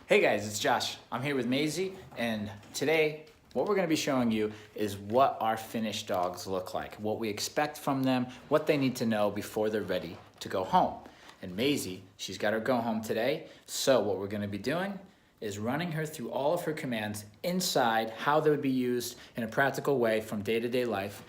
Hey guys, it's Josh. I'm here with Maisie, and today what we're going to be showing you is what our finished dogs look like, what we expect from them, what they need to know before they're ready to go home. And Maisie, she's got her go home today, so what we're going to be doing is running her through all of her commands inside, how they would be used in a practical way from day-to-day life,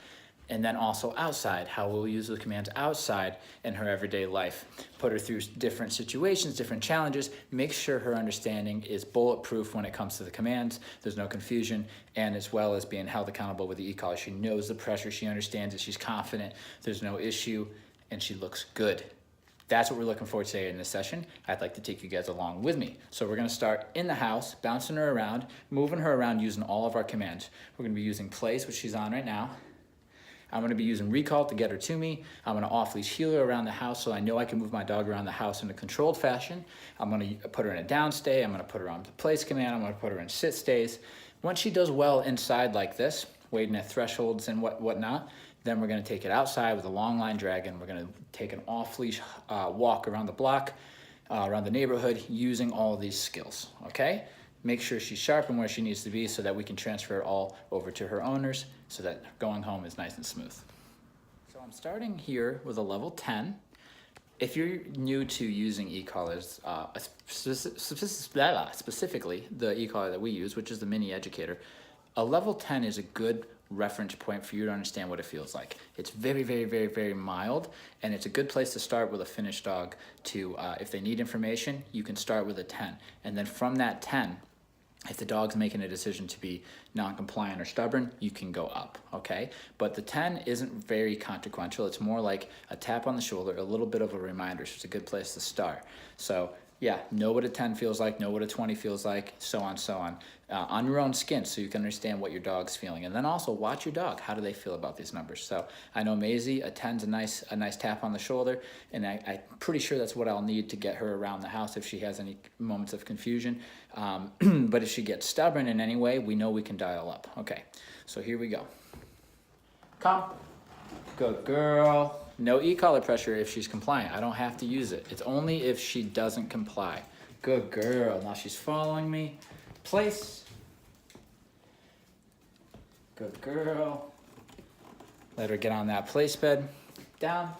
and then also outside, how we'll use the commands outside in her everyday life. Put her through different situations, different challenges, make sure her understanding is bulletproof when it comes to the commands, there's no confusion, and as well as being held accountable with the e-collar. She knows the pressure, she understands it, she's confident, there's no issue, and she looks good. That's what we're looking for today in this session. I'd like to take you guys along with me. So we're gonna start in the house, bouncing her around, moving her around using all of our commands. We're gonna be using place, which she's on right now. I'm gonna be using recall to get her to me. I'm gonna off-leash heel her around the house so I know I can move my dog around the house in a controlled fashion. I'm gonna put her in a down stay. I'm gonna put her on the place command. I'm gonna put her in sit stays. Once she does well inside like this, waiting at thresholds and whatnot, then we're gonna take it outside with a long line drag and we're gonna take an off-leash walk around the block, around the neighborhood, using all of these skills, okay? Make sure she's sharp and where she needs to be so that we can transfer it all over to her owners so that going home is nice and smooth. So I'm starting here with a level 10. If you're new to using e-collars, specifically the e-collar that we use, which is the Mini Educator, a level 10 is a good reference point for you to understand what it feels like. It's very, very, very, very mild, and it's a good place to start with a finished dog to, if they need information, you can start with a 10. And then from that 10, if the dog's making a decision to be non-compliant or stubborn, you can go up, okay? But the 10 isn't very consequential. It's more like a tap on the shoulder, a little bit of a reminder, so it's a good place to start. So yeah, know what a 10 feels like, know what a 20 feels like, so on your own skin so you can understand what your dog's feeling. And then also watch your dog. How do they feel about these numbers? So I know Maisie, a 10's a nice tap on the shoulder, and I'm pretty sure that's what I'll need to get her around the house if she has any moments of confusion. But if she gets stubborn in any way, we know we can dial up. Okay, so here we go. Come. Good girl. No e-collar pressure if she's compliant. I don't have to use it. It's only if she doesn't comply. Good girl. Now she's following me. Place. Good girl. Let her get on that place bed. Down.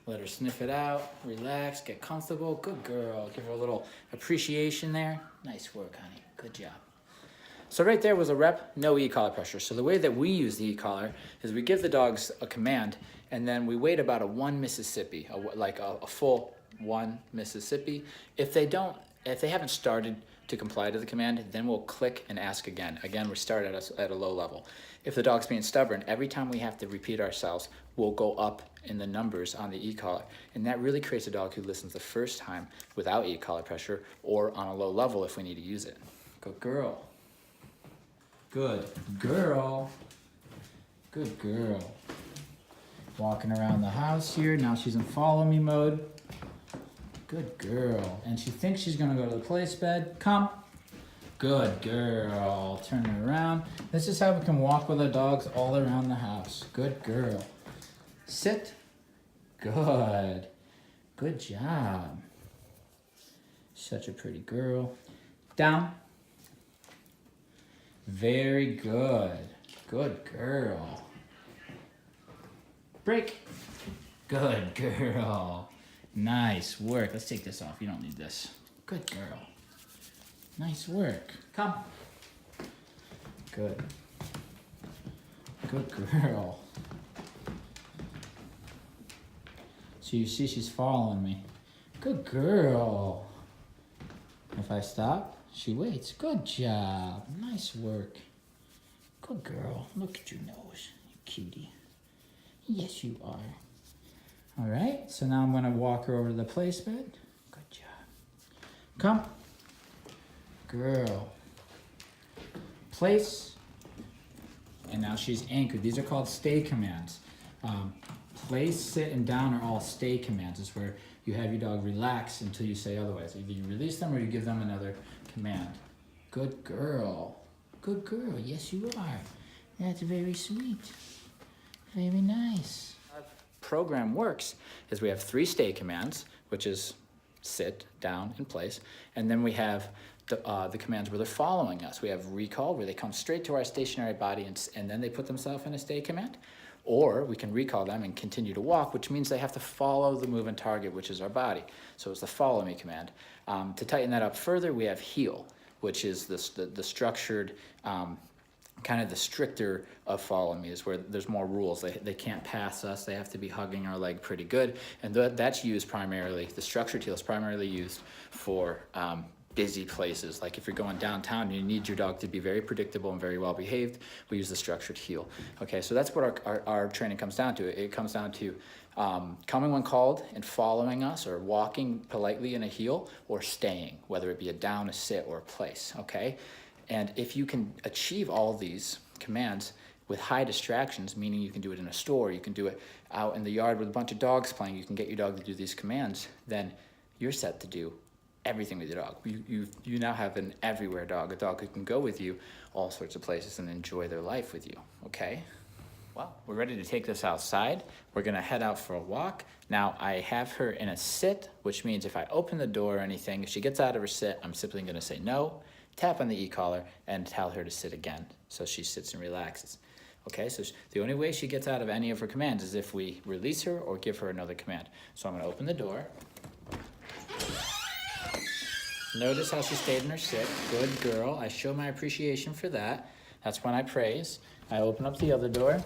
Let her sniff it out. Relax. Get comfortable. Good girl. Give her a little appreciation there. Nice work, honey. Good job. So right there was a rep, no e-collar pressure. So the way that we use the e-collar is we give the dogs a command and then we wait about a 1 Mississippi, like a full 1 Mississippi. If they haven't started to comply to the command, then we'll click and ask again. Again, we start at a low level. If the dog's being stubborn, every time we have to repeat ourselves, we'll go up in the numbers on the e-collar. And that really creates a dog who listens the first time without e-collar pressure or on a low level if we need to use it. Good girl. Good girl. Good girl. Walking around the house here. Now she's in follow me mode. Good girl. And she thinks she's gonna go to the place bed. Come. Good girl. Turn her around. This is how we can walk with our dogs all around the house. Good girl. Sit. Good. Good job. Such a pretty girl. Down. Very good. Good girl. Break. Good girl. Nice work. Let's take this off. You don't need this. Good girl. Nice work. Come. Good. Good girl. So you see she's following me. Good girl. If I stop, she waits. Good job. Nice work. Good girl. Look at your nose, you cutie. Yes, you are. All right, so now I'm gonna walk her over to the place bed. Good job. Come. Girl. Place. And now she's anchored. These are called stay commands. Place, sit, and down are all stay commands. It's where you have your dog relax until you say otherwise. Either you release them or you give them another command. Good girl. Good girl. Yes, you are. That's very sweet. Very nice. Our program works is we have 3 stay commands, which is sit, down, in place. And then we have the commands where they're following us. We have recall, where they come straight to our stationary body and then they put themselves in a stay command. Or we can recall them and continue to walk, which means they have to follow the moving target, which is our body. So it's the follow me command. To tighten that up further, we have heel, which is the structured, kind of the stricter of follow me, is where there's more rules. They can't pass us. They have to be hugging our leg pretty good. And that's used primarily, the structured heel is primarily used for busy places. Like if you're going downtown and you need your dog to be very predictable and very well behaved, we use the structured heel. Okay, so that's what our training comes down to. It comes down to coming when called and following us, or walking politely in a heel, or staying, whether it be a down, a sit, or a place, okay? And if you can achieve all these commands with high distractions, meaning you can do it in a store, you can do it out in the yard with a bunch of dogs playing, you can get your dog to do these commands, then you're set to do everything with your dog. You now have an everywhere dog, a dog who can go with you all sorts of places and enjoy their life with you, okay? Well, we're ready to take this outside. We're gonna head out for a walk. Now, I have her in a sit, which means if I open the door or anything, if she gets out of her sit, I'm simply gonna say no, tap on the e-collar, and tell her to sit again. So she sits and relaxes. Okay, so the only way she gets out of any of her commands is if we release her or give her another command. So I'm gonna open the door. Notice how she stayed in her sit. Good girl. I show my appreciation for that. That's when I praise. I open up the other door.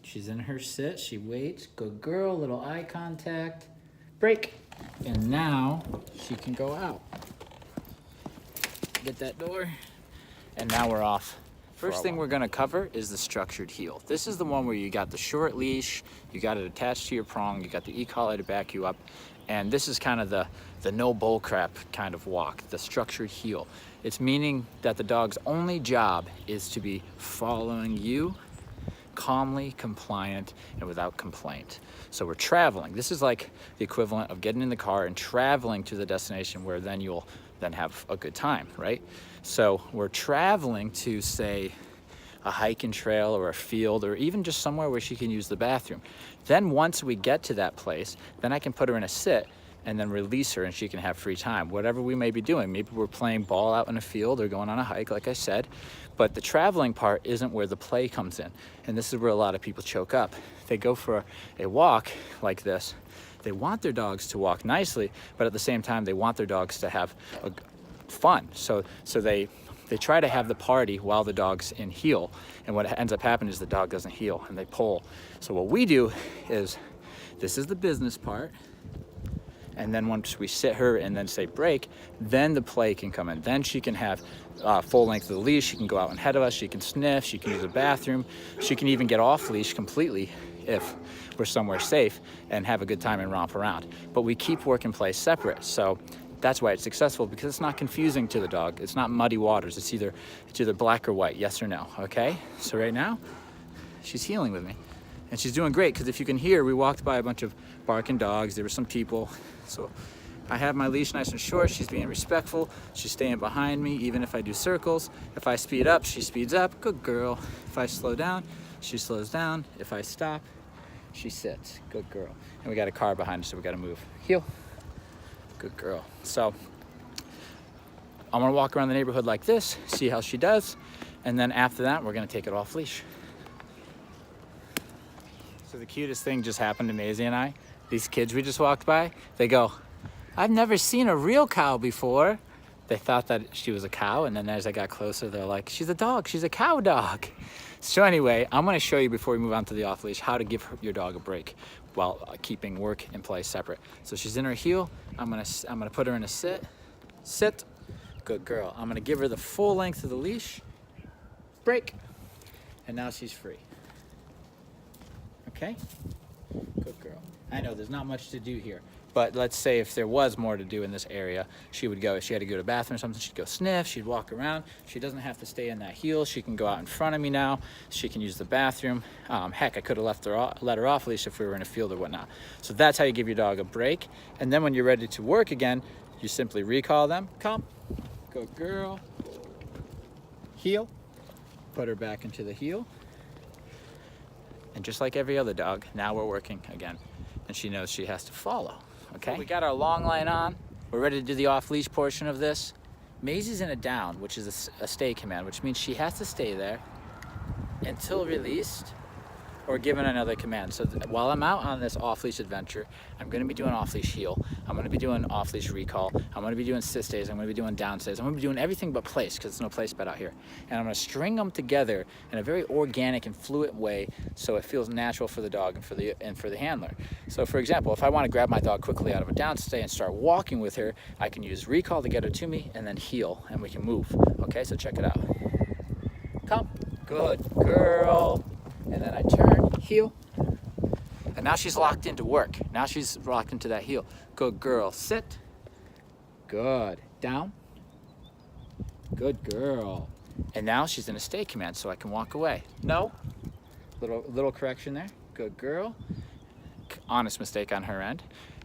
She's in her sit. She waits. Good girl. Little eye contact. Break. And now she can go out. Get that door. And now we're off. First thing we're gonna cover is the structured heel. This is the one where you got the short leash, you got it attached to your prong, you got the e-collar to back you up, and this is kind of the no bull crap kind of walk, the structured heel. It's meaning that the dog's only job is to be following you, calmly, compliant, and without complaint. So we're traveling. This is like the equivalent of getting in the car and traveling to the destination where then you'll then have a good time, right? So we're traveling to, say, a hiking trail or a field, or even just somewhere where she can use the bathroom. Then once we get to that place, then I can put her in a sit and then release her and she can have free time, whatever we may be doing. Maybe we're playing ball out in a field or going on a hike, like I said, but the traveling part isn't where the play comes in. And this is where a lot of people choke up. They go for a walk like this. They want their dogs to walk nicely, but at the same time, they want their dogs to have fun. So they try to have the party while the dog's in heel. And what ends up happening is the dog doesn't heel and they pull. So what we do is, this is the business part. And then once we sit her and then say break, then the play can come in. Then she can have full length of the leash. She can go out ahead of us. She can sniff. She can use the bathroom. She can even get off leash completely if we're somewhere safe and have a good time and romp around. But we keep work and play separate. So that's why it's successful, because it's not confusing to the dog. It's not muddy waters. It's either black or white, yes or no, okay? So right now, she's healing with me. And she's doing great, because if you can hear, we walked by a bunch of barking dogs. There were some people. So I have my leash nice and short. She's being respectful. She's staying behind me, even if I do circles. If I speed up, she speeds up. Good girl. If I slow down, she slows down. If I stop, she sits. Good girl. And we got a car behind us, so we got to move. Heel. Good girl. So I'm gonna walk around the neighborhood like this, see how she does, and then after that, we're gonna take it off leash. So the cutest thing just happened to Maisie and I. These kids we just walked by, they go, "I've never seen a real cow before." They thought that she was a cow, and then as I got closer, they're like, "She's a dog, she's a cow dog." So anyway, I'm gonna show you before we move on to the off leash how to give your dog a break while keeping work and play separate. So she's in her heel. I'm gonna put her in a sit. Good girl. I'm gonna give her the full length of the leash. Break. And now she's free. Okay? Good girl. I know there's not much to do here, but let's say if there was more to do in this area, she would go, if she had to go to the bathroom or something, she'd go sniff, she'd walk around. She doesn't have to stay in that heel. She can go out in front of me now. She can use the bathroom. Heck, I could have let her off leash if we were in a field or whatnot. So that's how you give your dog a break. And then when you're ready to work again, you simply recall them. Come. Good girl. Heel. Put her back into the heel. And just like every other dog, now we're working again. And she knows she has to follow. okay? So we got our long line on. We're ready to do the off-leash portion of this. Maisie's in a down, which is a stay command, which means she has to stay there until released or given another command. So while I'm out on this off-leash adventure, I'm gonna be doing off-leash heel, I'm gonna be doing off-leash recall, I'm gonna be doing sit stays, I'm gonna be doing down stays, I'm gonna be doing everything but place, because there's no place bet out here. And I'm gonna string them together in a very organic and fluid way so it feels natural for the dog and for the handler. So for example, if I wanna grab my dog quickly out of a down stay and start walking with her, I can use recall to get her to me and then heel, and we can move. Okay, so check it out. Come, good girl. And then I turn, heel, and now she's locked into work. Now she's locked into that heel. Good girl, sit, good, down, good girl. And now she's in a stay command, so I can walk away. No, little correction there, good girl. Honest mistake on her end.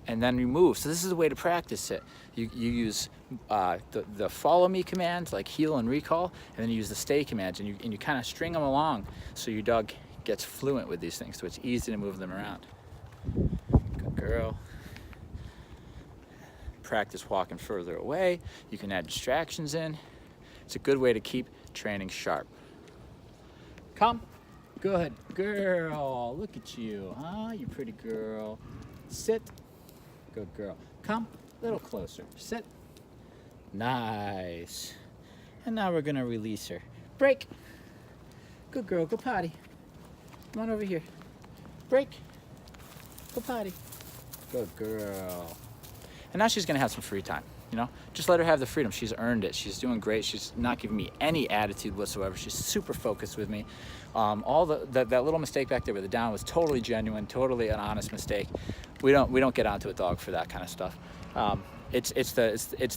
And then we move. So this is a way to practice it. You use the follow me commands like heel and recall, and then you use the stay commands, and you kind of string them along so your dog gets fluent with these things, so it's easy to move them around. Good girl. Practice walking further away. You can add distractions in. It's a good way to keep training sharp. Come. Good girl. Look at you, huh? You pretty girl. Sit. Good girl. Come. A little closer. Sit. Nice. And now we're gonna release her. Break. Good girl. Go potty. Come on over here. Break. Go potty. Good girl. And now she's gonna have some free time, you know? Just let her have the freedom. She's earned it. She's doing great. She's not giving me any attitude whatsoever. She's super focused with me. All that little mistake back there with the down was totally genuine, totally an honest mistake. We don't get onto a dog for that kind of stuff. It's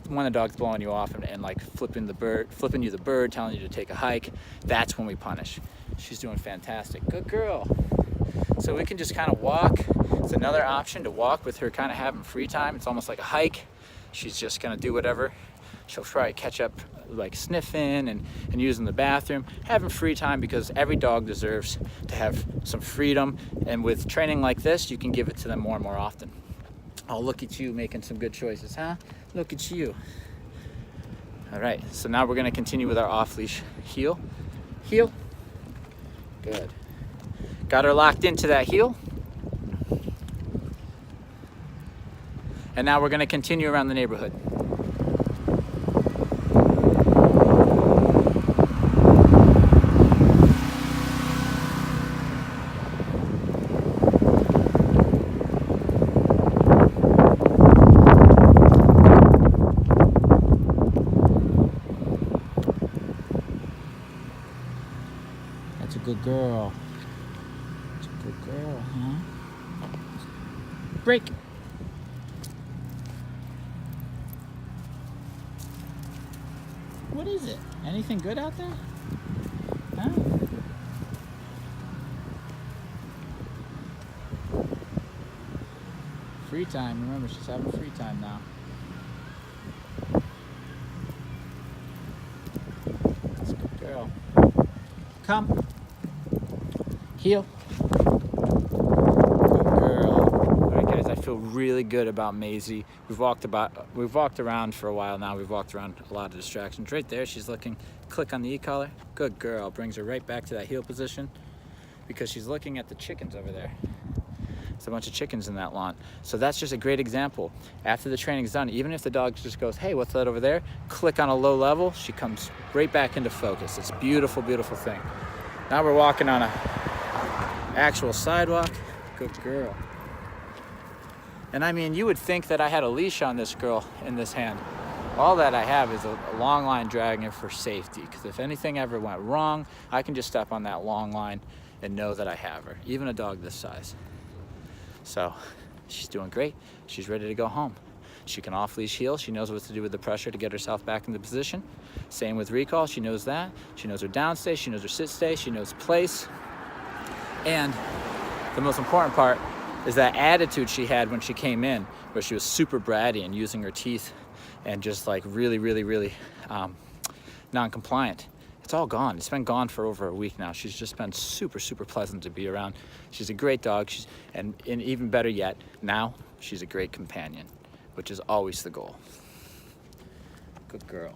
when the dog's blowing you off and like flipping you the bird, telling you to take a hike. That's when we punish. She's doing fantastic. Good girl. So we can just kind of walk. It's another option to walk with her kind of having free time. It's almost like a hike. She's just gonna do whatever. She'll try to catch up, like sniffing and using the bathroom, having free time, because every dog deserves to have some freedom. And with training like this, you can give it to them more and more often. Oh, look at you making some good choices, huh? Look at you. All right, so now we're gonna continue with our off-leash heel. Heel. Good. Got her locked into that heel. And now we're gonna continue around the neighborhood. That's a good girl. That's a good girl, huh? Break. What is it? Anything good out there? Huh? Free time. Remember, she's having free time now. That's a good girl. Come. Heel. Good girl. All right, guys, I feel really good about Maisie. We've walked around for a while now. We've walked around a lot of distractions. Right there, she's looking. Click on the e-collar. Good girl. Brings her right back to that heel position because she's looking at the chickens over there. There's a bunch of chickens in that lawn. So that's just a great example. After the training's done, even if the dog just goes, hey, what's that over there? Click on a low level, she comes right back into focus. It's a beautiful, beautiful thing. Now we're walking on a actual sidewalk. Good girl. And I mean, you would think that I had a leash on this girl in this hand. All that I have is a long line dragging her for safety, because if anything ever went wrong, I can just step on that long line and know that I have her, even a dog this size. So she's doing great. She's ready to go home. She can off-leash heel. She knows what to do with the pressure to get herself back into position. Same with recall. She knows that. She knows her down stay. She knows her sit stay. She knows place. And the most important part is that attitude she had when she came in, where she was super bratty and using her teeth and just like really non-compliant. It's all gone. It's been gone for over a week now. She's just been super pleasant to be around. She's a great dog. And even better yet, now she's a great companion, which is always the goal. Good girl.